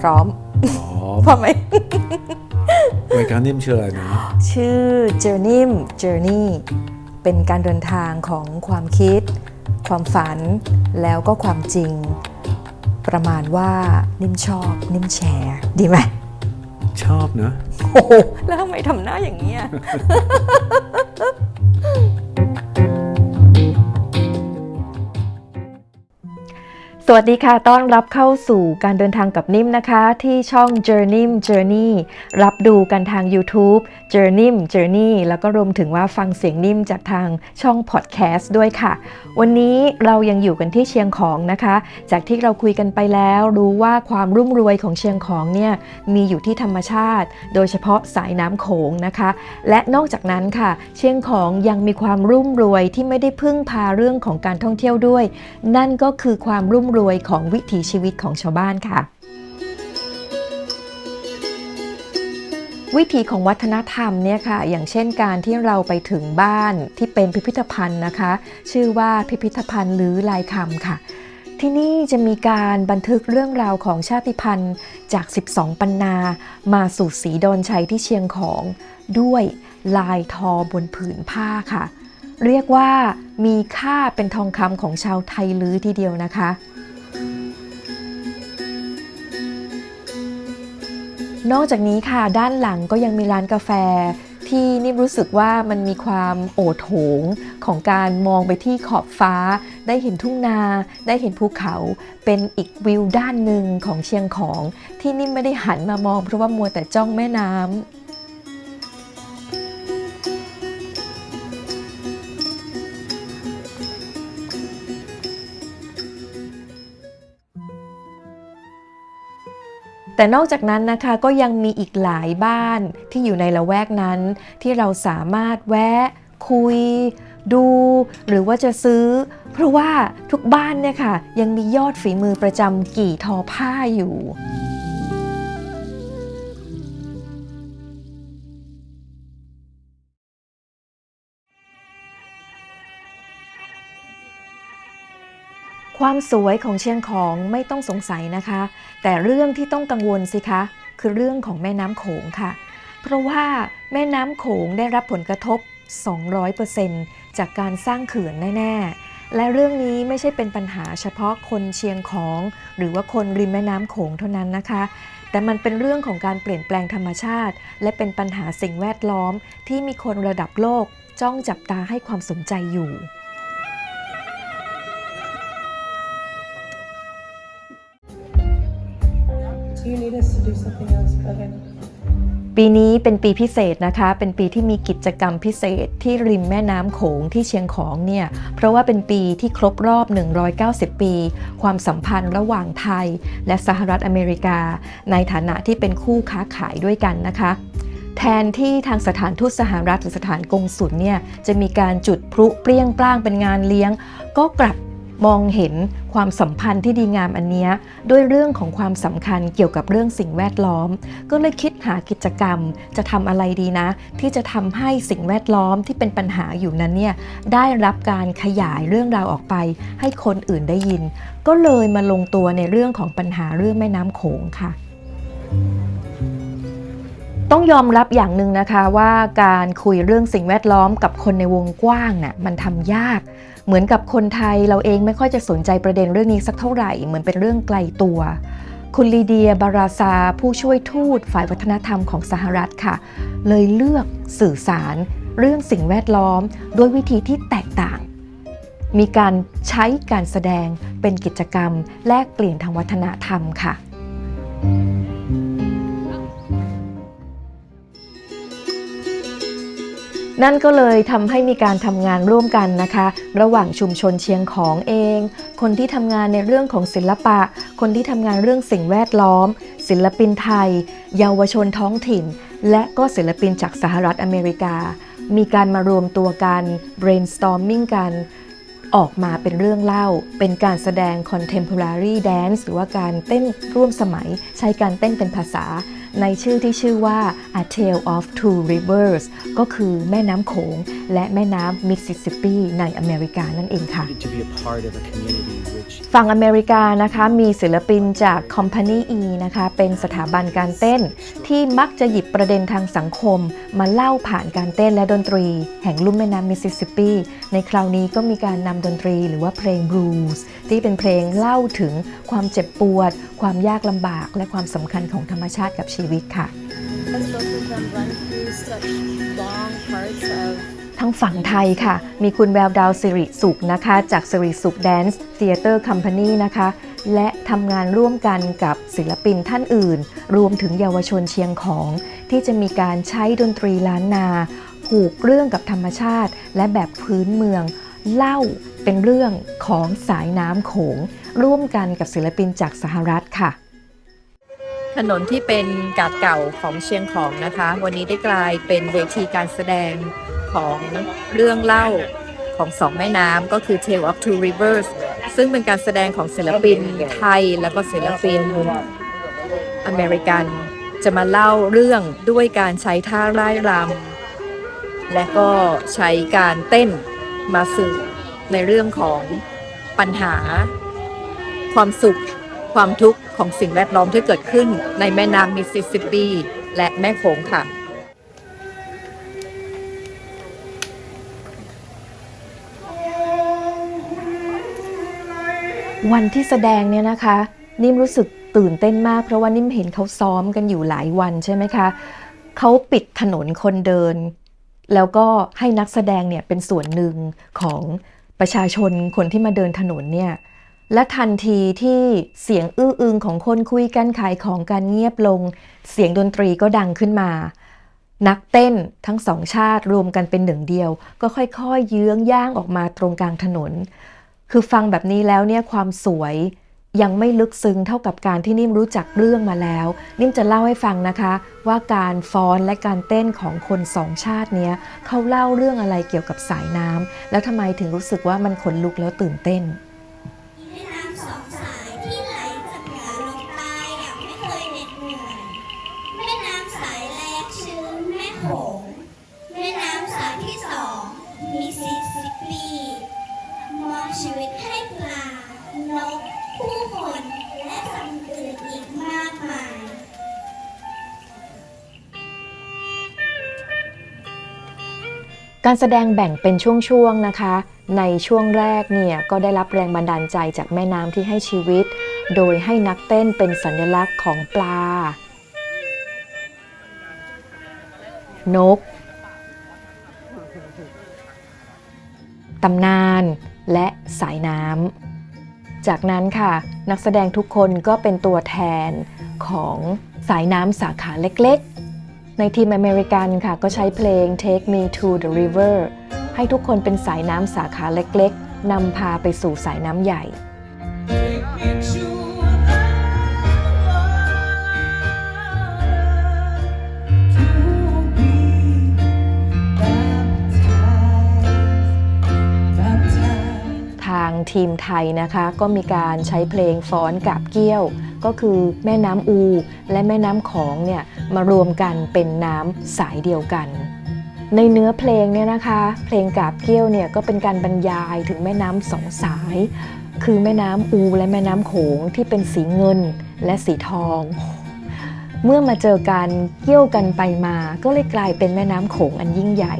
ร้อมพอไหมรายการนิ่มชื่ออะไรนะชื่อ Journey เป็นการเดินทางของความคิดความฝันแล้วก็ความจริงประมาณว่านิ่มชอบนิ่มแชร์ดีไหมชอบนะโอ้โหแล้วทำไมทำหน้าอย่างนี้สวัสดีค่ะต้อนรับเข้าสู่การเดินทางกับนิ่มนะคะที่ช่อง Journey รับดูกันทาง YouTube Journey แล้วก็รวมถึงว่าฟังเสียงนิ่มจากทางช่อง Podcast ด้วยค่ะวันนี้เรายังอยู่กันที่เชียงของนะคะจากที่เราคุยกันไปแล้วรู้ว่าความรุ่มรวยของเชียงของเนี่ยมีอยู่ที่ธรรมชาติโดยเฉพาะสายน้ำโขงนะคะและนอกจากนั้นค่ะเชียงของยังมีความรุ่มรวยที่ไม่ได้พึ่งพาเรื่องของการท่องเที่ยวด้วยนั่นก็คือความรุ่มรวยของวิถีชีวิตของชาวบ้านค่ะวิถีของวัฒนธรรมเนี่ยค่ะอย่างเช่นการที่เราไปถึงบ้านที่เป็นพิพิธภัณฑ์นะคะชื่อว่าพิพิธภัณฑ์ลื้อลายคำค่ะที่นี่จะมีการบันทึกเรื่องราวของชาติพันธุ์จาก12ปันนามาสู่ศรีดอนชัยที่เชียงของด้วยลายทอบนผืนผ้าค่ะเรียกว่ามีค่าเป็นทองคำของชาวไทยลื้อทีเดียวนะคะนอกจากนี้ค่ะด้านหลังก็ยังมีร้านกาแฟที่นิ่มรู้สึกว่ามันมีความโอโถงของการมองไปที่ขอบฟ้าได้เห็นทุ่งนาได้เห็นภูเขาเป็นอีกวิวด้านหนึ่งของเชียงของที่นิ่มไม่ได้หันมามองเพราะว่ามัวแต่จ้องแม่น้ำแต่นอกจากนั้นนะคะก็ยังมีอีกหลายบ้านที่อยู่ในละแวกนั้นที่เราสามารถแวะคุยดูหรือว่าจะซื้อเพราะว่าทุกบ้านเนี่ยค่ะยังมียอดฝีมือประจำกี่ทอผ้าอยู่ความสวยของเชียงของไม่ต้องสงสัยนะคะแต่เรื่องที่ต้องกังวลสิคะคือเรื่องของแม่น้ำโขงค่ะเพราะว่าแม่น้ำโขงได้รับผลกระทบ 200% จากการสร้างเขื่อนแน่ๆและเรื่องนี้ไม่ใช่เป็นปัญหาเฉพาะคนเชียงของหรือว่าคนริมแม่น้ำโขงเท่านั้นนะคะแต่มันเป็นเรื่องของการเปลี่ยนแปลงธรรมชาติและเป็นปัญหาสิ่งแวดล้อมที่มีคนระดับโลกจ้องจับตาให้ความสนใจอยู่ปีนี้เป็นปีพิเศษนะคะเป็นปีที่มีกิจกรรมพิเศษที่ริมแม่น้ำโขงที่เชียงของเนี่ยเพราะว่าเป็นปีที่ครบรอบ190ปีความสัมพันธ์ระหว่างไทยและสหรัฐอเมริกาในฐานะที่เป็นคู่ค้าขายด้วยกันนะคะแทนที่ทางสถานทูตสหรัฐหรือสถานกงสุลเนี่ยจะมีการจุดพลุเปรี้ยงปร้างเป็นงานเลี้ยงก็กลับมองเห็นความสัมพันธ์ที่ดีงามอันนี้ด้วยเรื่องของความสำคัญเกี่ยวกับเรื่องสิ่งแวดล้อมก็เลยคิดหากิจกรรมจะทำอะไรดีนะที่จะทำให้สิ่งแวดล้อมที่เป็นปัญหาอยู่นั้นเนี่ยได้รับการขยายเรื่องราวออกไปให้คนอื่นได้ยินก็เลยมาลงตัวในเรื่องของปัญหาเรื่องแม่น้ำโขงค่ะต้องยอมรับอย่างหนึ่งนะคะว่าการคุยเรื่องสิ่งแวดล้อมกับคนในวงกว้างน่ะมันทำยากเหมือนกับคนไทยเราเองไม่ค่อยจะสนใจประเด็นเรื่องนี้สักเท่าไหร่เหมือนเป็นเรื่องไกลตัวคุณลีเดียบาราซาผู้ช่วยทูตฝ่ายวัฒนธรรมของสหรัฐค่ะเลยเลือกสื่อสารเรื่องสิ่งแวดล้อมด้วยวิธีที่แตกต่างมีการใช้การแสดงเป็นกิจกรรมแลกเปลี่ยนทางวัฒนธรรมค่ะนั่นก็เลยทำให้มีการทำงานร่วมกันนะคะระหว่างชุมชนเชียงของเองคนที่ทำงานในเรื่องของศิลปะคนที่ทำงานเรื่องสิ่งแวดล้อมศิลปินไทยเยาวชนท้องถิ่นและก็ศิลปินจากสหรัฐอเมริกามีการมารวมตัวกัน brainstorming กันออกมาเป็นเรื่องเล่าเป็นการแสดง contemporary dance หรือว่าการเต้นร่วมสมัยใช้การเต้นเป็นภาษาในชื่อที่ชื่อว่า A Tale of Two Rivers ก็คือแม่น้ำโขงและแม่น้ำมิสซิสซิปปีในอเมริกานั่นเองค่ะแ ฝั่งอเมริกานะคะมีศิลปินจาก Company E นะคะเป็นสถาบันการเต้นที่มักจะหยิบประเด็นทางสังคมมาเล่าผ่านการเต้นและดนตรีแห่งลุ่มแม่น้ำมิสซิสซิปปีในคราวนี้ก็มีการนำดนตรีหรือว่าเพลงบลูส์ที่เป็นเพลงเล่าถึงความเจ็บปวดความยากลำบากและความสำคัญของธรรมชาติกับชีวิตค่ะทั้งฝั่งไทยค่ะมีคุณแววดาวสิริสุขนะคะจากสิริสุขแดนซ์เธียเตอร์คัมพานีนะคะและทำงานร่วมกันกับศิลปินท่านอื่นรวมถึงเยาวชนเชียงของที่จะมีการใช้ดนตรีล้านนาผูกเรื่องกับธรรมชาติและแบบพื้นเมืองเล่าเป็นเรื่องของสายน้ำโขงร่วมกันกับศิลปินจากสหรัฐค่ะถนนที่เป็นกาดเก่าของเชียงของนะคะวันนี้ได้กลายเป็นเวทีการแสดงของเรื่องเล่าของสองแม่น้ำก็คือ Tale of Two Rivers ซึ่งเป็นการแสดงของศิลปินไทยแล้วก็ศิลปินอเมริกันจะมาเล่าเรื่องด้วยการใช้ท่าร่ายรำและก็ใช้การเต้นมาสื่อในเรื่องของปัญหาความสุขความทุกข์ของสิ่งแวดล้อมที่เกิดขึ้นในแม่น้ำมิสซิสซิปปีและแม่โขงค่ะวันที่แสดงเนี่ยนะคะนิ่มรู้สึกตื่นเต้นมากเพราะว่านิ่มเห็นเขาซ้อมกันอยู่หลายวันใช่ไหมคะเขาปิดถนนคนเดินแล้วก็ให้นักแสดงเนี่ยเป็นส่วนหนึ่งของประชาชนคนที่มาเดินถนนเนี่ยและทันทีที่เสียงอื้ออึงของคนคุยกันขายของกันเงียบลงเสียงดนตรีก็ดังขึ้นมานักเต้นทั้งสองชาติรวมกันเป็นหนึ่งเดียวก็ค่อยๆเยื้องย่างออกมาตรงกลางถนนคือฟังแบบนี้แล้วเนี่ยความสวยยังไม่ลึกซึ้งเท่ากับการที่นิ่มรู้จักเรื่องมาแล้วนิ่มจะเล่าให้ฟังนะคะว่าการฟ้อนและการเต้นของคนสองชาติเนี้ยเขาเล่าเรื่องอะไรเกี่ยวกับสายน้ำแล้วทำไมถึงรู้สึกว่ามันขนลุกแล้วตื่นเต้นแม่น้ำสองสายที่ไหลจากเหนือลงใต้อย่างไม่เคยเหน็ดเหนื่อยแม่น้ำสายแรกชื่อแม่โขงแม่น้ำสายที่สองมิสซิสซิปปีมอบชีวิตให้ปลานกผู้คนและสัตว์อื่นอีกมากมายการแสดงแบ่งเป็นช่วงๆนะคะในช่วงแรกเนี่ยก็ได้รับแรงบันดาลใจจากแม่น้ำที่ให้ชีวิตโดยให้นักเต้นเป็นสัญลักษณ์ของปลานกตำนานและสายน้ำจากนั้นค่ะนักแสดงทุกคนก็เป็นตัวแทนของสายน้ำสาขาเล็กๆในทีมอเมริกันค่ะก็ใช้เพลง Take Me to the River ให้ทุกคนเป็นสายน้ำสาขาเล็กๆนำพาไปสู่สายน้ำใหญ่ทางทีมไทยนะคะก็มีการใช้เพลงฟ้อนกาบเกี้ยวก็คือแม่น้ำอูและแม่น้ำของเนี่ยมารวมกันเป็นน้ำสายเดียวกันในเนื้อเพลงเนี่ยนะคะเพลงกาบเกี้ยวเนี่ยก็เป็นการบรรยายถึงแม่น้ำสองสายคือแม่น้ำอูและแม่น้ำโขงที่เป็นสีเงินและสีทองเมื่อมาเจอกันเกี่ยวกันไปมาก็เลยกลายเป็นแม่น้ำโขงอันยิ่งใหญ่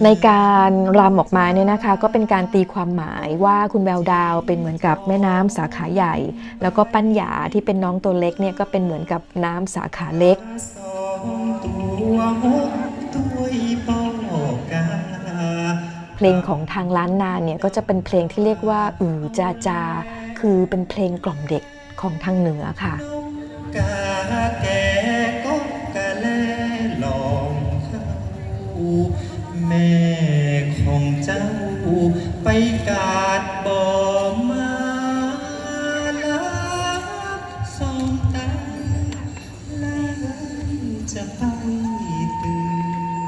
ในการรำออกมาเนี่ยนะคะก็เป็นการตีความหมายว่าคุณแววดาวเป็นเหมือนกับแม่น้ำสาขาใหญ่แล้วก็ปัญญาที่เป็นน้องตัวเล็กเนี่ยก็เป็นเหมือนกับน้ำสาขาเล็กเพลงของทางล้านนาเนี่ยก็จะเป็นเพลงที่เรียกว่าจาจาคือเป็นเพลงกล่อมเด็กของทางเหนือค่ะแม่ของเจ้าไปกาดบ่อมาลาสองตาลาจะไปตื่น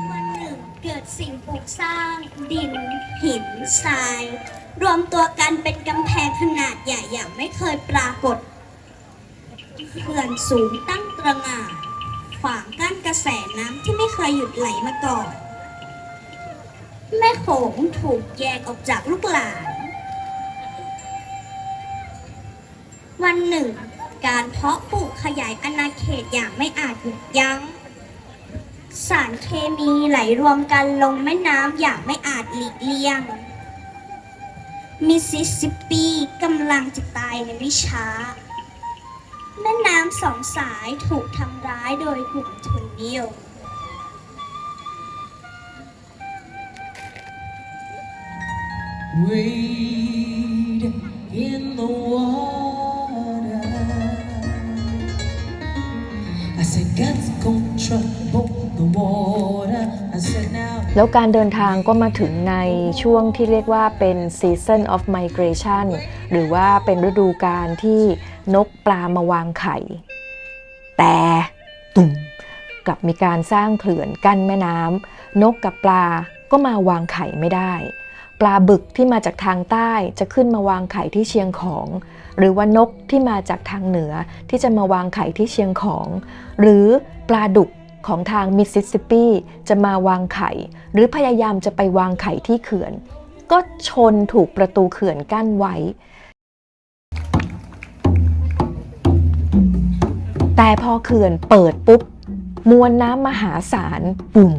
วันหนึ่งเกิดสิ่งปลูกสร้างดินหินทรายรวมตัวกันเป็นกำแพงขนาดใหญ่อย่างไม่เคยปรากฏเขื่อนสูงตั้งตระหง่าน ขวางกั้นกระแสน้ำที่ไม่เคยหยุดไหลมาก่อนแม่โขงถูกแยกออกจากลูกหลานวันหนึ่งการเพาะปลูกขยายอาณาเขตอย่างไม่อาจหยุดยั้งสารเคมีไหลรวมกันลงแม่น้ำอย่างไม่อาจหลีกเลี่ยงมิสซิสซิปปีกำลังจะตายในไม่ช้าแม่น้ำสองสายถูกทำร้ายโดยกลุ่มทุนนิยม Wade in the water. I said, God's gonna trouble the water. I said, now. แล้วการเดินทางก็มาถึงในช่วงที่เรียกว่าเป็น season of migration หรือว่าเป็นฤดูกาลที่นกปลามาวางไข่ แต่ตุ่มกลับมีการสร้างเขื่อนกั้นแม่น้ำนกกับปลาก็มาวางไข่ไม่ได้ปลาบึกที่มาจากทางใต้จะขึ้นมาวางไข่ที่เชียงของหรือว่านกที่มาจากทางเหนือที่จะมาวางไข่ที่เชียงของหรือปลาดุกของทางมิสซิสซิปปีจะมาวางไข่หรือพยายามจะไปวางไข่ที่เขื่อนก็ชนถูกประตูเขื่อนกั้นไว้แต่พอเขื่อนเปิดปุ๊บมวลน้ำมหาศาลปุ่ม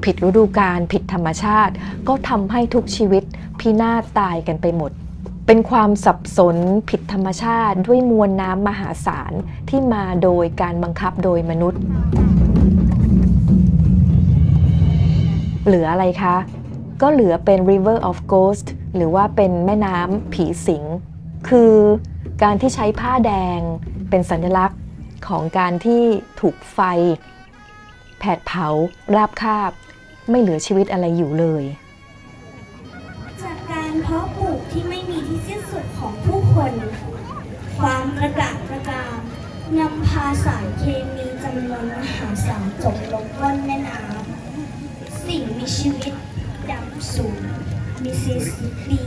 ผิดฤดูกาลผิดธรรมชาติก็ทำให้ทุกชีวิตพินาศตายกันไปหมดเป็นความสับสนผิดธรรมชาติด้วยมวลน้ำมหาศาลที่มาโดยการบังคับโดยมนุษย์เหลืออะไรคะก็เหลือเป็น River of Ghost หรือว่าเป็นแม่น้ำผีสิงคือการที่ใช้ผ้าแดงเป็นสัญลักษณ์ของการที่ถูกไฟแผดเผาราบคาบไม่เหลือชีวิตอะไรอยู่เลยจากการเพาะปลูกที่ไม่มีที่สิ้นสุดของผู้คนความกระกากระกามนำพาสารเคมีจำนวนมหาศาลจมลงก้นแม่น้ำสิ่งมีชีวิตดำสูงมิสซิสซิปปี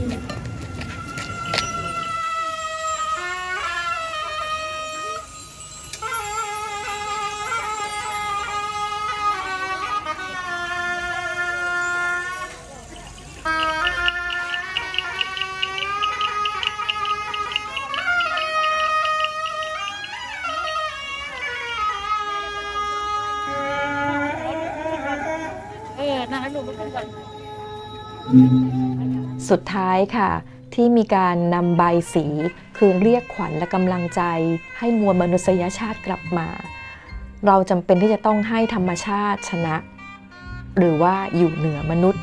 สุดท้ายค่ะที่มีการนำใบสีคืนเรียกขวัญและกำลังใจให้มวลมนุษยชาติกลับมาเราจำเป็นที่จะต้องให้ธรรมชาติชนะหรือว่าอยู่เหนือมนุษย์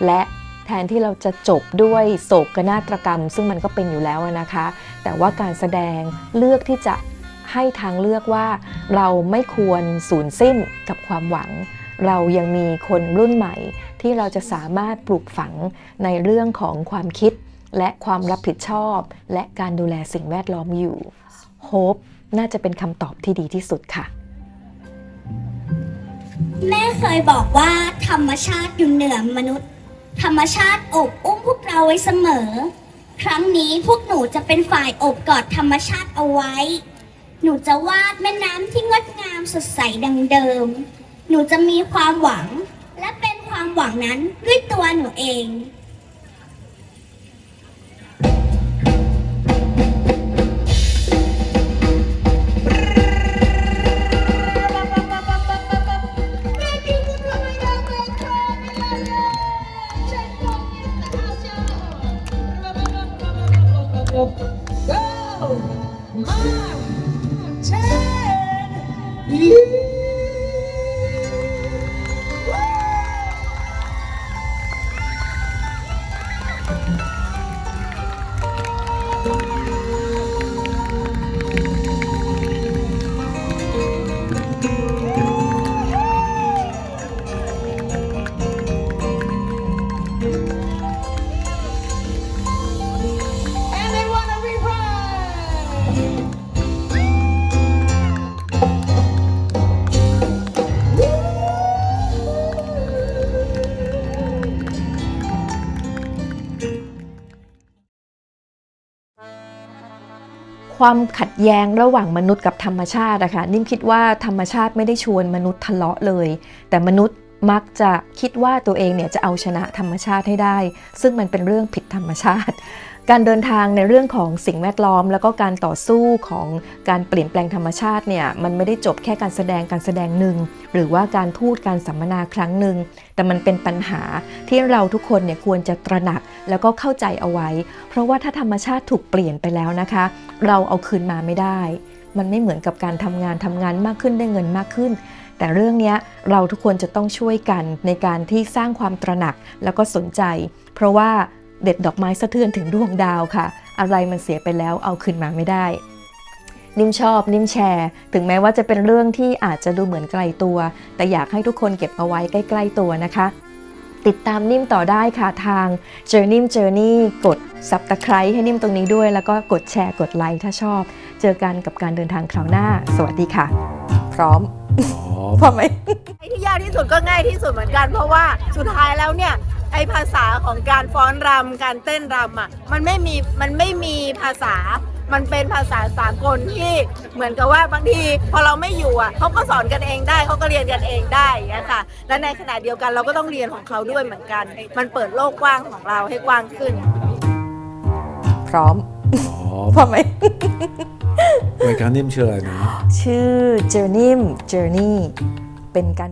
และแทนที่เราจะจบด้วยโศกนาฏกรรมซึ่งมันก็เป็นอยู่แล้วนะคะแต่ว่าการแสดงเลือกที่จะให้ทางเลือกว่าเราไม่ควรสูญสิ้นกับความหวังเรายังมีคนรุ่นใหม่ที่เราจะสามารถปลูกฝังในเรื่องของความคิดและความรับผิดชอบและการดูแลสิ่งแวดล้อมอยู่โฮปน่าจะเป็นคำตอบที่ดีที่สุดค่ะแม่เคยบอกว่าธรรมชาติอยู่เหนือมนุษย์ธรรมชาติโอบอุ้มพวกเราไว้เสมอครั้งนี้พวกหนูจะเป็นฝ่ายโอบกอดธรรมชาติเอาไว้หนูจะวาดแม่น้ำที่งดงามสดใสดังเดิมหนูจะมีความหวังและเป็นความหวังนั้นด้วยตัวหนูเอง Everybody ความขัดแย้งระหว่างมนุษย์กับธรรมชาติอะค่ะนิ่มคิดว่าธรรมชาติไม่ได้ชวนมนุษย์ทะเลาะเลยแต่มนุษย์มักจะคิดว่าตัวเองเนี่ยจะเอาชนะธรรมชาติให้ได้ซึ่งมันเป็นเรื่องผิดธรรมชาติการเดินทางในเรื่องของสิ่งแวดล้อมแล้วก็การต่อสู้ของการเปลี่ยนแปลงธรรมชาติเนี่ยมันไม่ได้จบแค่การแสดงหนึ่งหรือว่าการพูดการสัมมนาครั้งหนึ่งแต่มันเป็นปัญหาที่เราทุกคนเนี่ยควรจะตระหนักแล้วก็เข้าใจเอาไว้เพราะว่าถ้าธรรมชาติถูกเปลี่ยนไปแล้วนะคะเราเอาคืนมาไม่ได้มันไม่เหมือนกับการทำงานมากขึ้นได้เงินมากขึ้นแต่เรื่องนี้เราทุกคนจะต้องช่วยกันในการที่สร้างความตระหนักแล้วก็สนใจเพราะว่าเด็ดดอกไม้สะเทือนถึงดวงดาวค่ะอะไรมันเสียไปแล้วเอาคืนมาไม่ได้นิ่มชอบนิ่มแชร์ถึงแม้ว่าจะเป็นเรื่องที่อาจจะดูเหมือนไกลตัวแต่อยากให้ทุกคนเก็บเอาไว้ใกล้ๆตัวนะคะติดตามนิ่มต่อได้ค่ะทาง Journey กด Subscribe ให้นิ่มตรงนี้ด้วยแล้วก็กดแชร์กดไลค์ถ้าชอบเจอกันกับการเดินทางคราวหน้าสวัสดีค่ะพร้อม พร้อมไหม ไอ้ที่ยากที่สุดก็ง่ายที่สุดเหมือนกันเพราะว่าสุดท้ายแล้วเนี่ยไอ้ภาษาของการฟ้อนรำการเต้นรำอ่ะมันไม่มีภาษามันเป็นภาษาสากลที่เหมือนกับว่าบางทีพอเราไม่อยู่อ่ะเขาก็สอนกันเองได้เขาก็เรียนกันเองได้อย่างเงี้ยค่ะและในขณะเดียวกันเราก็ต้องเรียนของเขาด้วยเหมือนกันมันเปิดโลกกว้างของเราให้กว้างขึ้น พร้อม อ๋อ พร้อมไหม รายการนิ่มชื่ออะไรนะ ชื่อ Journey เป็นการ